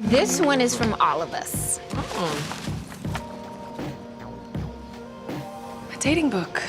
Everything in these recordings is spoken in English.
This one is from all of us. A dating book.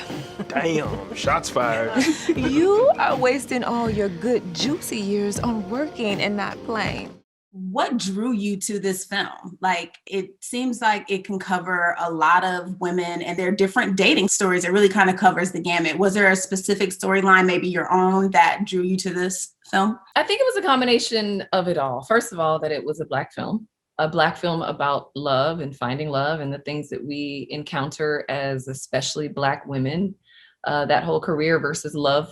Damn, shots fired. You are wasting all your good, juicy years on working and not playing. What drew you to this film? Like, it seems like it can cover a lot of women and their different dating stories. It really kind of covers the gamut. Was there a specific storyline, maybe your own, that drew you to this film? I think it was a combination of it all. First of all, that it was a Black film about love and finding love and the things that we encounter as especially Black women, that whole career versus love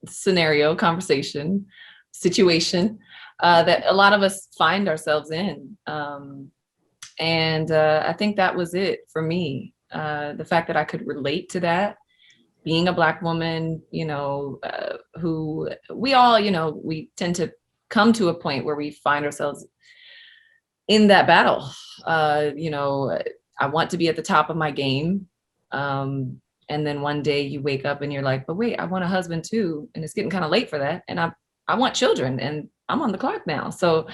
scenario, conversation, situation. That a lot of us find ourselves in. And I think that was it for me. The fact that I could relate to that, being a Black woman, who we all, we tend to come to a point where we find ourselves in that battle. I want to be at the top of my game. And then one day you wake up and you're like, but wait, I want a husband too. And it's getting kind of late for that. And I want children, and I'm on the clock now. So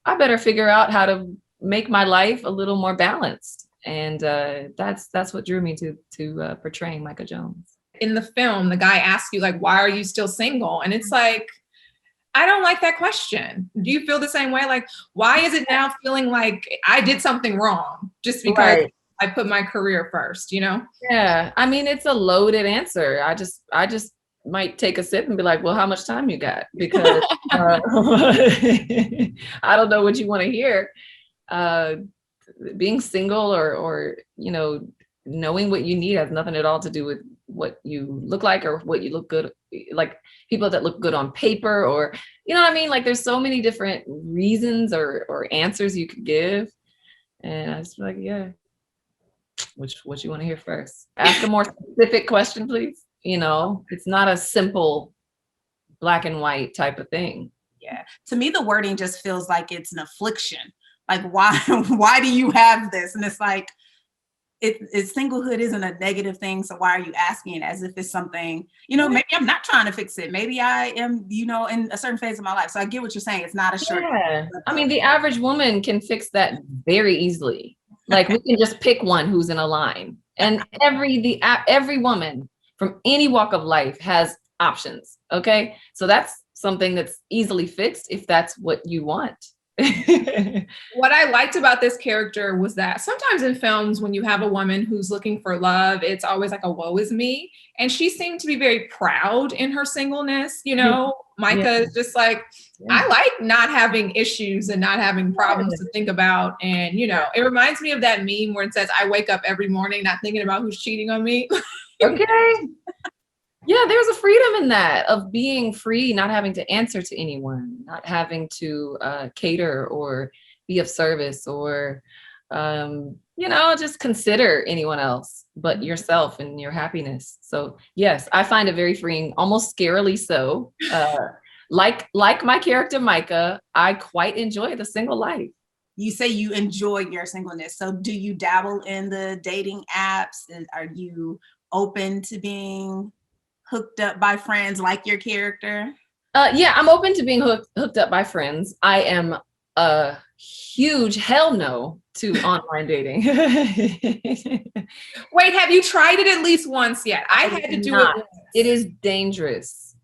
I better figure out how to make my life a little more balanced. And that's what drew me to portraying Micah Jones. In the film, the guy asks you, like, why are you still single? And it's like, I don't like that question. Do you feel the same way? Like, why is it now feeling like I did something wrong just because I put my career first, Yeah. I mean, it's a loaded answer. I just might take a sip and be like, well, how much time you got? Because I don't know what you want to hear. Being single or knowing what you need has nothing at all to do with what you look like or what you look good, like people that look good on paper, or, you know what I mean? Like, there's so many different reasons or answers you could give. And I was like, yeah, what you want to hear first? Ask a more specific question, please. It's not a simple black and white type of thing. Yeah. To me, the wording just feels like it's an affliction. Like, why do you have this? And it's like, singlehood isn't a negative thing. So why are you asking it as if it's something, maybe I'm not trying to fix it. Maybe I am, in a certain phase of my life. So I get what you're saying. It's not a short. Yeah. I mean, the average woman can fix that very easily. Like, we can just pick one who's in a line, and every woman from any walk of life has options. Okay. So that's something that's easily fixed if that's what you want. What I liked about this character was that sometimes in films, when you have a woman who's looking for love, it's always like a woe is me. And she seemed to be very proud in her singleness. Micah is just like, I like not having issues and not having problems to think about. And, it reminds me of that meme where it says, I wake up every morning not thinking about who's cheating on me. Okay. Yeah, there's a freedom in that, of being free, not having to answer to anyone, not having to cater or be of service or, just consider anyone else but yourself and your happiness. So yes, I find it very freeing, almost scarily so. Like my character, Micah, I quite enjoy the single life. You say you enjoy your singleness. So do you dabble in the dating apps? Are you open to being hooked up by friends like your character? Yeah, I'm open to being hooked up by friends. I am a huge hell no to online dating. Wait, have you tried it at least once yet? I had to do it once. It is dangerous.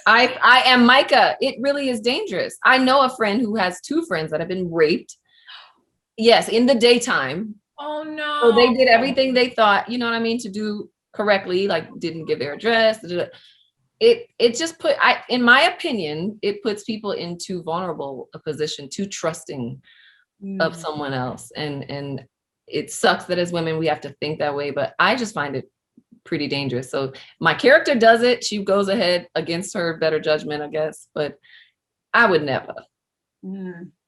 I am Micah. It really is dangerous. I know a friend who has 2 friends that have been raped. Yes, in the daytime. Oh no. So they did everything they thought, to do correctly, like didn't give their address. It just in my opinion, it puts people in too vulnerable a position, too trusting of someone else. And it sucks that as women, we have to think that way, but I just find it pretty dangerous. So my character does it. She goes ahead against her better judgment, I guess, but I would never.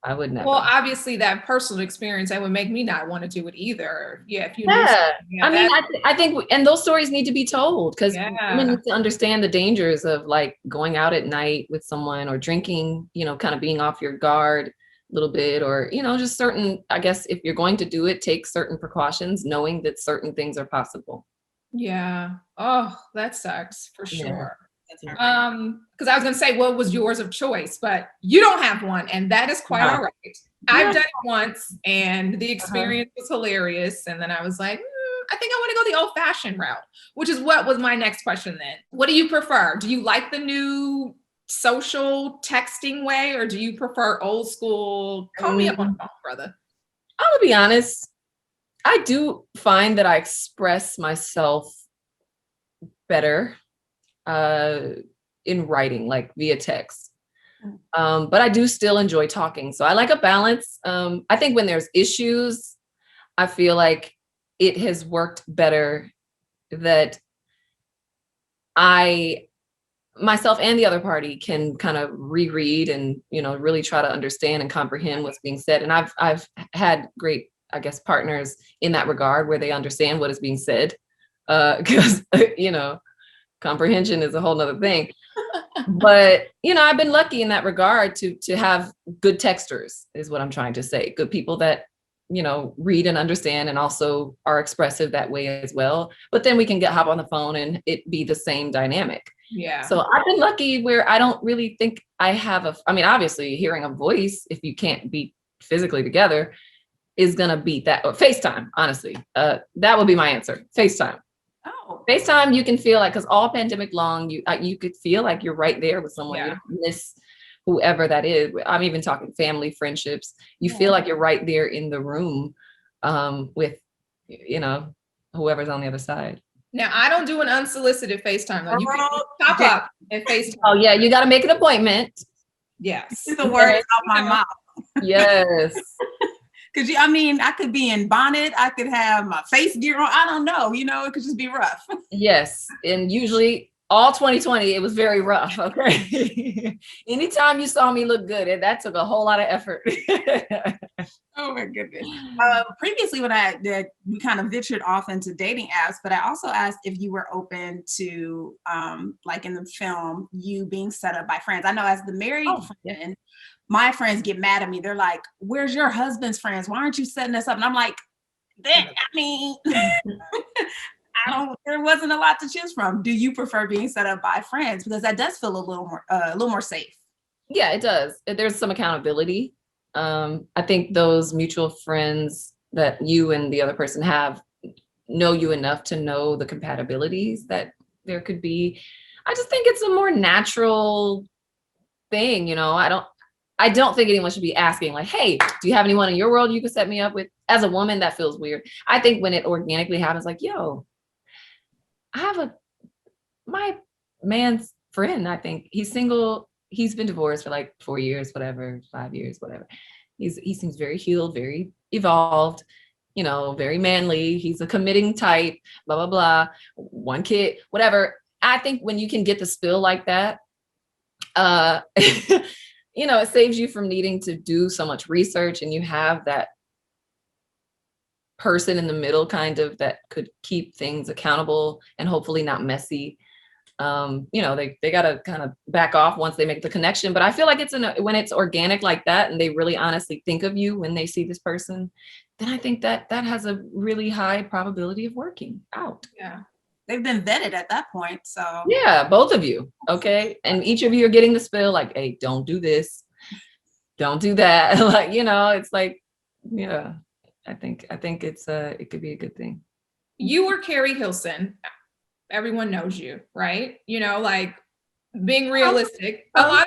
I would never. Well, obviously that personal experience, that would make me not want to do it either. Yeah. If you I think, and those stories need to be told, because women need to understand the dangers of like going out at night with someone or drinking, kind of being off your guard a little bit, or, just certain, I guess, if you're going to do it, take certain precautions, knowing that certain things are possible. Yeah. Oh, that sucks for sure. Because I was going to say, what was yours of choice? But you don't have one, and that is quite all right. I've done it once, and the experience was hilarious. And then I was like, I think I want to go the old-fashioned route, which is what was my next question then. What do you prefer? Do you like the new social texting way, or do you prefer old school, call me up on the phone, brother? I'm gonna be honest. I do find that I express myself better in writing, like via text. But I do still enjoy talking. So I like a balance. I think when there's issues, I feel like it has worked better that I myself and the other party can kind of reread and, you know, really try to understand and comprehend what's being said. And I've had great, I guess, partners in that regard where they understand what is being said. Because, you know, comprehension is a whole nother thing. But, you know, I've been lucky in that regard to have good texters is what I'm trying to say. Good people that, you know, read and understand and also are expressive that way as well. But then we can hop on the phone and it be the same dynamic. Yeah. So I've been lucky where I don't really think I have I mean, obviously hearing a voice, if you can't be physically together, is going to beat that. Or FaceTime, honestly. That would be my answer. FaceTime. Oh. FaceTime, you can feel like, because all pandemic long, you could feel like you're right there with someone. Yeah. You don't miss whoever that is. I'm even talking family, friendships. You feel like you're right there in the room with, you know, whoever's on the other side. Now, I don't do an unsolicited FaceTime. Though. You can pop up and FaceTime. Oh, yeah. You got to make an appointment. Yes. The words out my mouth. Yes. Cause I mean, I could be in Barnett. I could have my face gear on. I don't know. You know, it could just be rough. Yes. And usually all 2020, it was very rough. Okay. Anytime you saw me look good, that took a whole lot of effort. Oh my goodness. Previously when we kind of ventured off into dating apps, but I also asked if you were open to, like in the film, you being set up by friends. I know as the married friend, my friends get mad at me. They're like, where's your husband's friends? Why aren't you setting us up? And I'm like, I mean, there wasn't a lot to choose from. Do you prefer being set up by friends? Because that does feel a little more safe. Yeah, it does. There's some accountability. I think those mutual friends that you and the other person have know you enough to know the compatibilities that there could be. I just think it's a more natural thing. You know, I don't think anyone should be asking like, hey, do you have anyone in your world you could set me up with? As a woman, that feels weird. I think when it organically happens, like, yo, I have my man's friend, I think he's single. He's been divorced for like 4 years, whatever, 5 years, whatever. He seems very healed, very evolved, you know, very manly. He's a committing type, blah, blah, blah. One kid, whatever. I think when you can get the spill like that, you know, it saves you from needing to do so much research, and you have that person in the middle kind of that could keep things accountable and hopefully not messy. You know, they got to kind of back off once they make the connection. But I feel like when it's organic like that and they really honestly think of you when they see this person, then I think that has a really high probability of working out. Yeah. They've been vetted at that point. So yeah, both of you. Okay. And each of you are getting the spill like, hey, don't do this. Don't do that. Like, you know, it's like, yeah, I think it's it could be a good thing. You were Keri Hilson. Everyone knows you, right? You know, like being realistic. A lot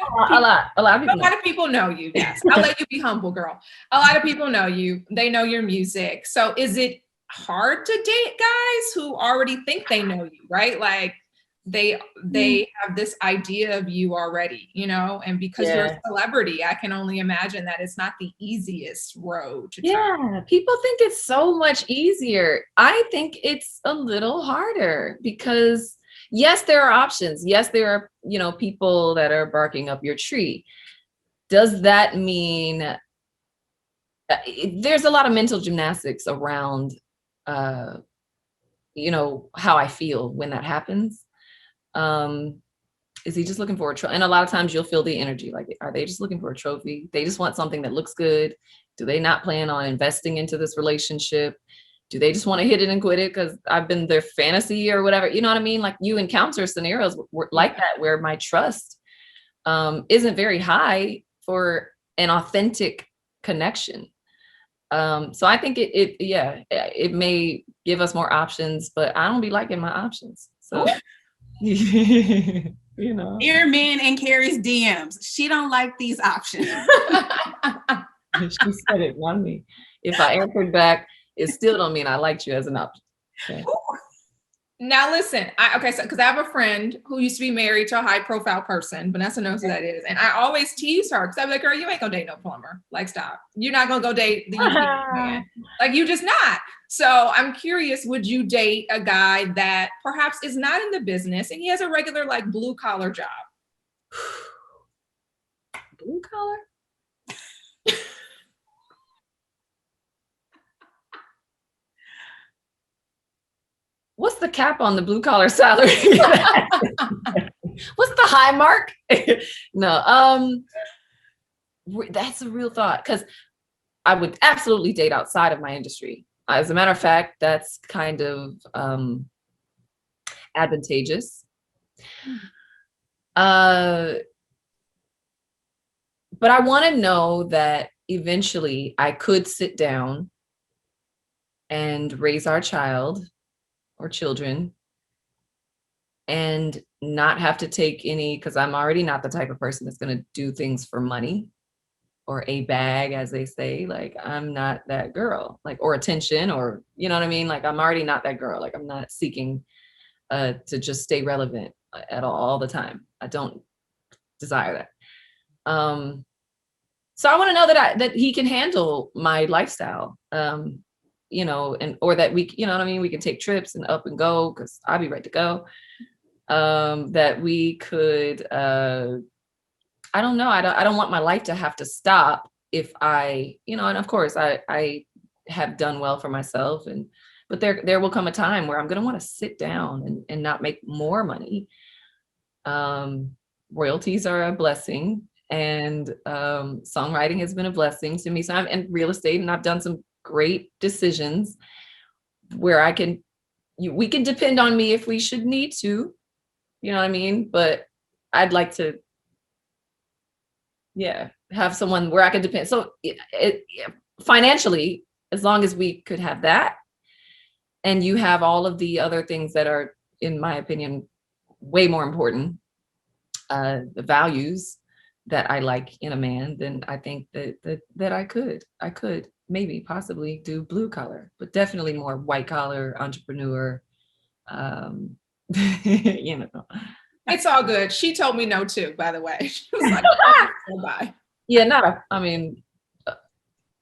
of people know you. Yes. I'll let you be humble, girl. A lot of people know you. They know your music. So is it hard to date guys who already think they know you, right? Like they have this idea of you already, you know, and because you're a celebrity, I can only imagine that it's not the easiest road to try. People think it's so much easier. I think it's a little harder because yes, there are options. Yes, there are, you know, people that are barking up your tree. Does that mean there's a lot of mental gymnastics around you know, how I feel when that happens. Is he just looking for a trophy? And a lot of times you'll feel the energy. Like, are they just looking for a trophy? They just want something that looks good. Do they not plan on investing into this relationship? Do they just want to hit it and quit it because I've been their fantasy or whatever? You know what I mean? Like you encounter scenarios like that where my trust isn't very high for an authentic connection. So I think it may give us more options, but I don't be liking my options. So, you know. Dear men in Keri's DMs, she don't like these options. She said it, not me. If I answered back, it still don't mean I liked you as an option. Okay. Now listen, because I have a friend who used to be married to a high profile person. Vanessa knows who that is. And I always tease her because I'm like, girl, you ain't gonna date no plumber. Like, stop. You're not gonna go date the man. Like, you just not. So I'm curious, would you date a guy that perhaps is not in the business and he has a regular like blue collar job? Blue collar? What's the cap on the blue collar salary? What's the high mark? No, that's a real thought because I would absolutely date outside of my industry. As a matter of fact, that's kind of advantageous. But I want to know that eventually I could sit down and raise our child or children and not have to take any, because I'm already not the type of person that's going to do things for money or a bag, as they say. Like, I'm not that girl, like, or attention, or, you know what I mean? Like, I'm already not that girl. Like, I'm not seeking to just stay relevant at all the time. I don't desire that. So I want to know that he can handle my lifestyle. You know, or that we, you know what I mean? We can take trips and up and go because I'll be ready to go. That we could, I don't know. I don't want my life to have to stop if I, you know, and of course I have done well for myself but there will come a time where I'm going to want to sit down and not make more money. Royalties are a blessing, and songwriting has been a blessing to me. So I'm in real estate, and I've done some great decisions where we can depend on me if we should need to, you know what I mean? But I'd like to, have someone where I can depend. So financially, as long as we could have that, and you have all of the other things that are, in my opinion, way more important, the values that I like in a man, then I think that I could maybe possibly do blue collar, but definitely more white collar entrepreneur. You know, It's all good. She told me no too, by the way. She was like, oh, bye. Yeah,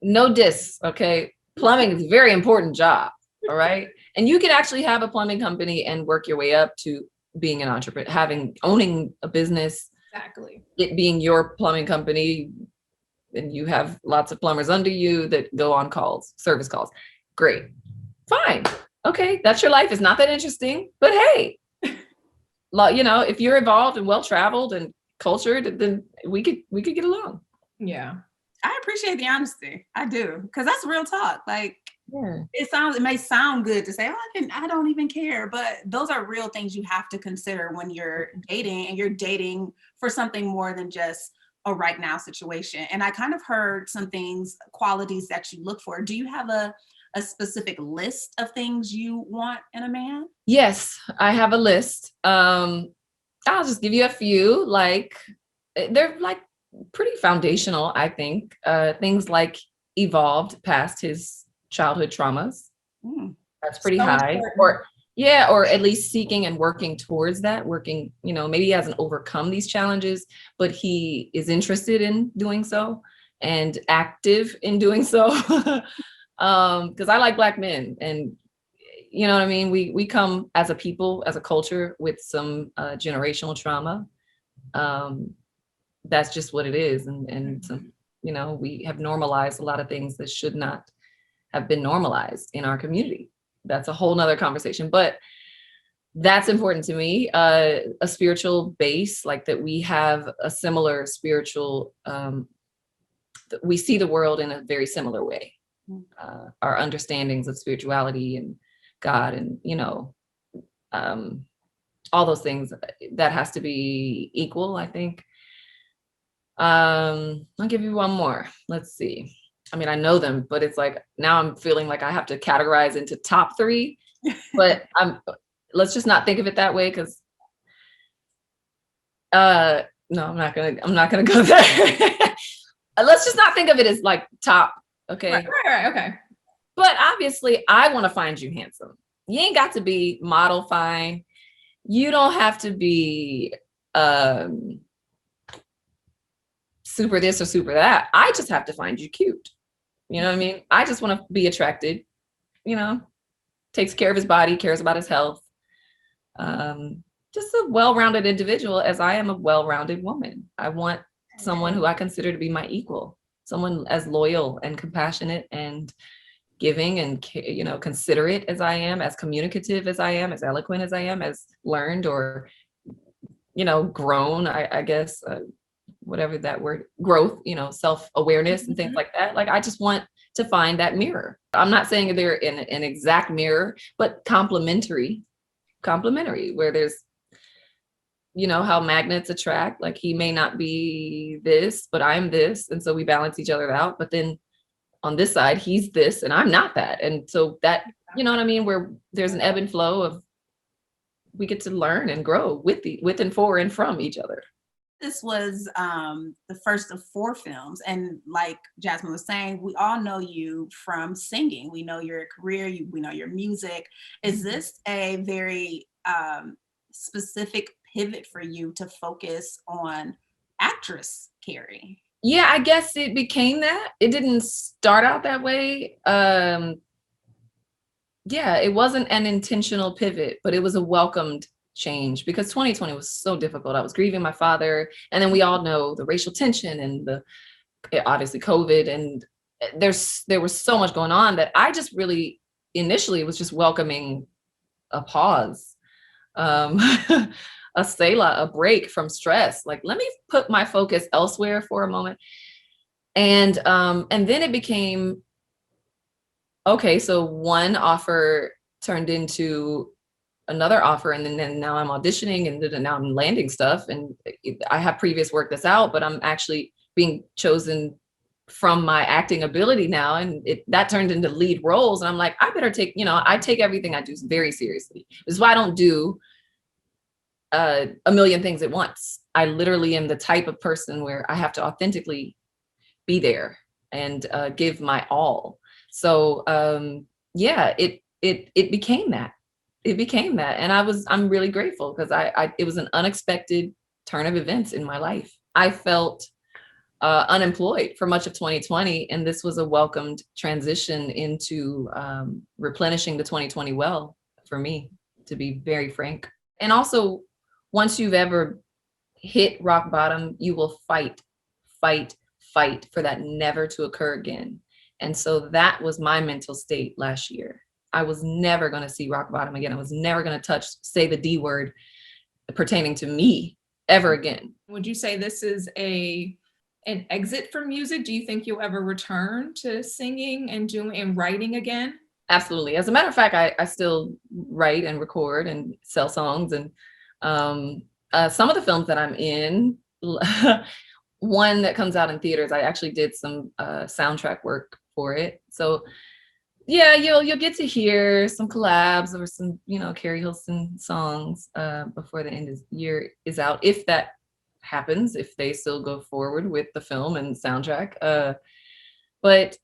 no diss. Okay, plumbing is a very important job. All right, and you can actually have a plumbing company and work your way up to being an entrepreneur, owning a business. Exactly. It being your plumbing company, and you have lots of plumbers under you that go on service calls. Great. Fine. Okay. That's your life. It's not that interesting, but hey, you know, if you're involved and well-traveled and cultured, then we could get along. Yeah. I appreciate the honesty. I do. Because that's real talk. Like, Yeah. it may sound good to say, oh, I don't even care, but those are real things you have to consider when you're dating, and you're dating for something more than just a right now situation. And I kind of heard some qualities that you look for. Do you have a specific list of things you want in a man? Yes, I have a list. I'll just give you a few. Like, they're like pretty foundational, I think. Things like evolved past his childhood traumas. That's pretty high. Important. Or at least seeking and working towards that, you know, maybe he hasn't overcome these challenges, but he is interested in doing so and active in doing so. Because I like Black men, and you know what I mean? We come as a people, as a culture, with some generational trauma. That's just what it is. And some, you know, we have normalized a lot of things that should not have been normalized in our community. That's a whole nother conversation, but that's important to me. A spiritual base, like that we have a similar spiritual, we see the world in a very similar way. our understandings of spirituality and God and, all those things, that has to be equal, I think. I'll give you one more. Let's see. I mean, I know them, but it's like, now I'm feeling like I have to categorize into top 3, but let's just not think of it that way. Cause no, I'm not gonna go there. Let's just not think of it as like top. Okay. Right. Okay. But obviously I want to find you handsome. You ain't got to be model fine. You don't have to be super this or super that. I just have to find you cute. You know what I mean? I just want to be attracted, takes care of his body, cares about his health. Just a well-rounded individual, as I am a well-rounded woman. I want someone who I consider to be my equal, someone as loyal and compassionate and giving and, considerate as I am, as communicative as I am, as eloquent as I am, as learned or, grown, I guess, whatever that word, growth, self-awareness and things like that. Like, I just want to find that mirror. I'm not saying they're in an exact mirror, but complementary, where there's, how magnets attract. Like, he may not be this, but I'm this. And so we balance each other out. But then on this side, he's this and I'm not that. And so that, you know what I mean? Where there's an ebb and flow of, we get to learn and grow with and for and from each other. This was the first of 4 films. And like Jasmine was saying, we all know you from singing. We know your career, we know your music. Is this a very specific pivot for you to focus on actress Keri? Yeah, I guess it became that. It didn't start out that way. Yeah, it wasn't an intentional pivot, but it was a welcomed change because 2020 was so difficult. I was grieving my father, and then we all know the racial tension and obviously COVID, and there was so much going on that I just really initially was just welcoming a pause, a selah, a break from stress. Like, let me put my focus elsewhere for a moment. And then it became, okay, so one offer turned into another offer, and then now I'm auditioning, and now I'm landing stuff, and I have previous work that's out, but I'm actually being chosen from my acting ability now, and that turned into lead roles, and I'm like, I better take, I take everything I do very seriously. This is why I don't do a million things at once. I literally am the type of person where I have to authentically be there and give my all. So yeah, it became that. It became that. And I'm really grateful because it was an unexpected turn of events in my life. I felt unemployed for much of 2020. And this was a welcomed transition into replenishing the 2020 well for me, to be very frank. And also, once you've ever hit rock bottom, you will fight for that never to occur again. And so that was my mental state last year. I was never going to see rock bottom again. I was never going to say the D word pertaining to me ever again. Would you say this is an exit from music? Do you think you'll ever return to singing and writing again? Absolutely. As a matter of fact, I still write and record and sell songs. And some of the films that I'm in, one that comes out in theaters, I actually did some soundtrack work for it. So yeah, you'll get to hear some collabs or some, Keri Hilson songs before the end of the year is out, if that happens, if they still go forward with the film and soundtrack. But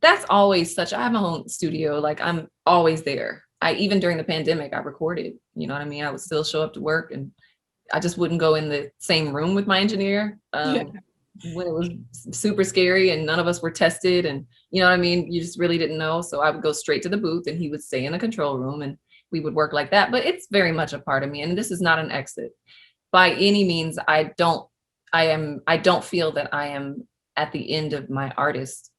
that's always I have my own studio. Like, I'm always there. Even during the pandemic, I recorded, you know what I mean? I would still show up to work, and I just wouldn't go in the same room with my engineer when it was super scary and none of us were tested, and you know what I mean? You just really didn't know. So I would go straight to the booth and he would stay in the control room and we would work like that. But it's very much a part of me. And this is not an exit by any means. I don't feel that I am at the end of my artist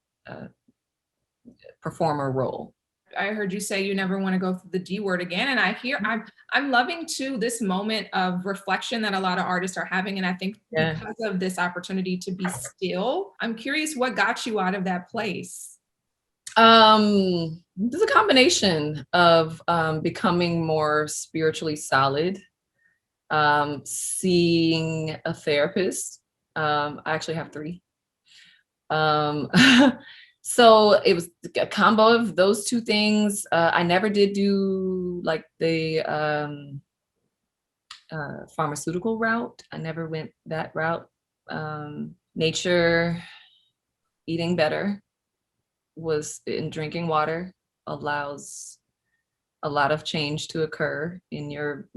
performer role. I heard you say you never want to go through the D word again. And I'm loving too this moment of reflection that a lot of artists are having. And I think because of this opportunity to be still, I'm curious what got you out of that place. There's a combination of becoming more spiritually solid, seeing a therapist. I actually have 3. Um, so it was a combo of those 2 things. I never did do like the pharmaceutical route. I never went that route. Nature, eating better, was in drinking water allows a lot of change to occur in your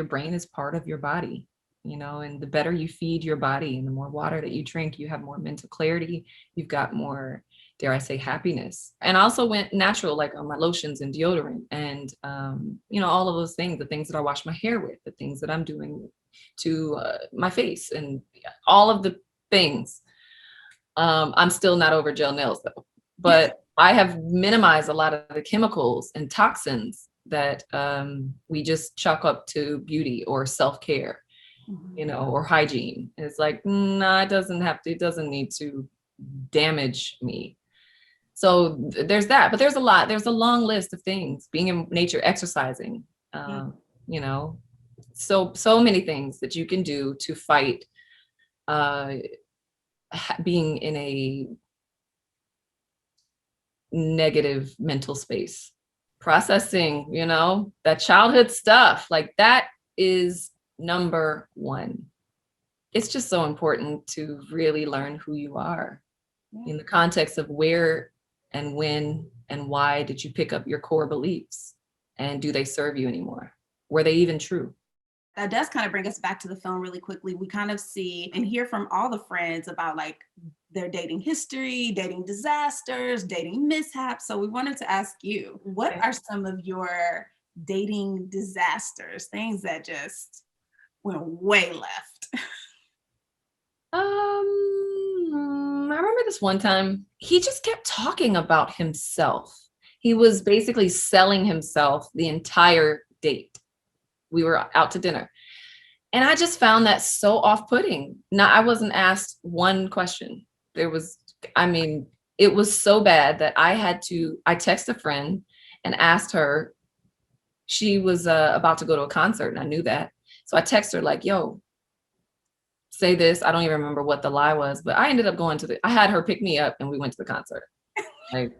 brain is part of your body, and the better you feed your body and the more water that you drink, you have more mental clarity, you've got more, dare I say, happiness. And I also went natural, like on my lotions and deodorant and, all of those things, the things that I wash my hair with, the things that I'm doing to my face and all of the things. I'm still not over gel nails though. But I have minimized a lot of the chemicals and toxins that we just chalk up to beauty or self-care, or hygiene. It's like, nah, it doesn't need to damage me. So there's that, but there's a long list of things, being in nature, exercising, so many things that you can do to fight being in a negative mental space. Processing, that childhood stuff, like that is number 1. It's just so important to really learn who you are in the context of where and when and why did you pick up your core beliefs, and do they serve you anymore? Were they even true? That does kind of bring us back to the film really quickly. We kind of see and hear from all the friends about like their dating history, dating disasters, dating mishaps. So we wanted to ask you, what are some of your dating disasters, things that just went way left? I remember this one time, he just kept talking about himself. He was basically selling himself the entire date. We were out to dinner. And I just found that so off-putting. Now, I wasn't asked one question. It was so bad that I texted a friend and asked her, she was about to go to a concert and I knew that. So I texted her like, yo, say this. I don't even remember what the lie was, but I ended up I had her pick me up and we went to the concert. Like,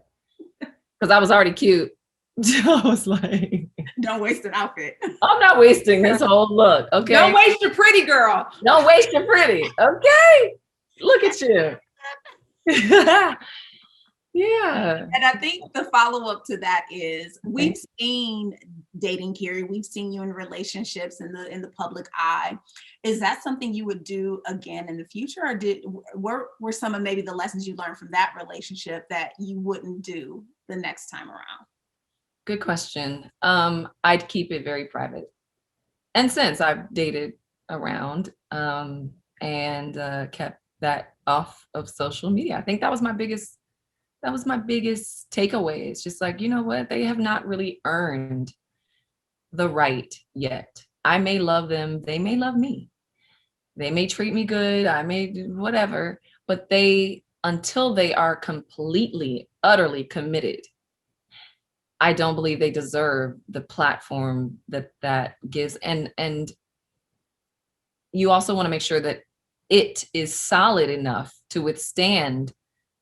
because I was already cute. I was like, don't waste an outfit. I'm not wasting this whole look. Okay. Don't waste your pretty, girl. Don't waste your pretty. Okay. Look at you. Yeah. And I think the follow-up to that is we've seen dating, Keri. We've seen you in relationships in the public eye. Is that something you would do again in the future, or were some of maybe the lessons you learned from that relationship that you wouldn't do the next time around? Good question. I'd keep it very private. And since I've dated around and kept that off of social media, I think that was my biggest takeaway. It's just like, you know what? They have not really earned the right yet. I may love them. They may love me. They may treat me good. I may do whatever, but until they are completely, utterly committed, I don't believe they deserve the platform that gives. And you also want to make sure that it is solid enough to withstand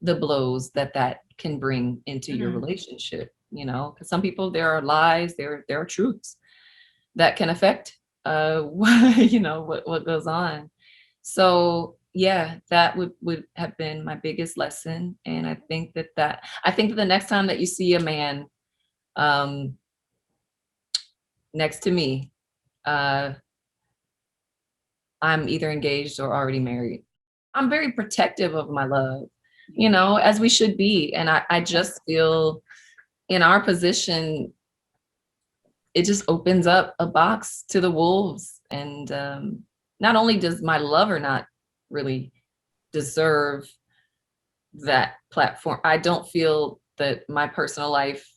the blows that can bring into your relationship, because some people, there are lies, there are truths that can affect, what goes on. So yeah, that would have been my biggest lesson. And I think that the next time that you see a man next to me, I'm either engaged or already married. I'm very protective of my love, as we should be. And I just feel in our position, it just opens up a box to the wolves. And not only does my lover not really deserve that platform, I don't feel that my personal life,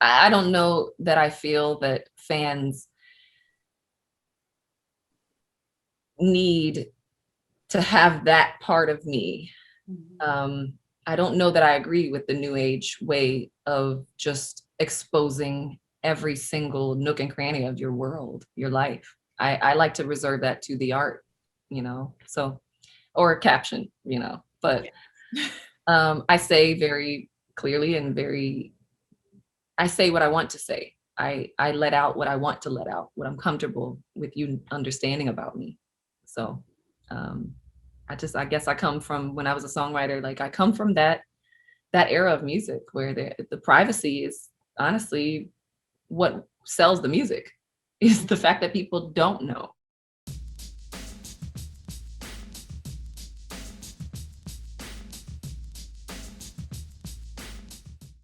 I don't know that I feel that fans need to have that part of me. I don't know that I agree with the new age way of just exposing every single nook and cranny of your world, your life. I like to reserve that to the art, so, or caption, but I say very clearly and I say what I want to say. I let out what I want to let out, what I'm comfortable with you understanding about me. So I guess I come from, when I was a songwriter, like I come from that era of music where the privacy is honestly what sells the music, is the fact that people don't know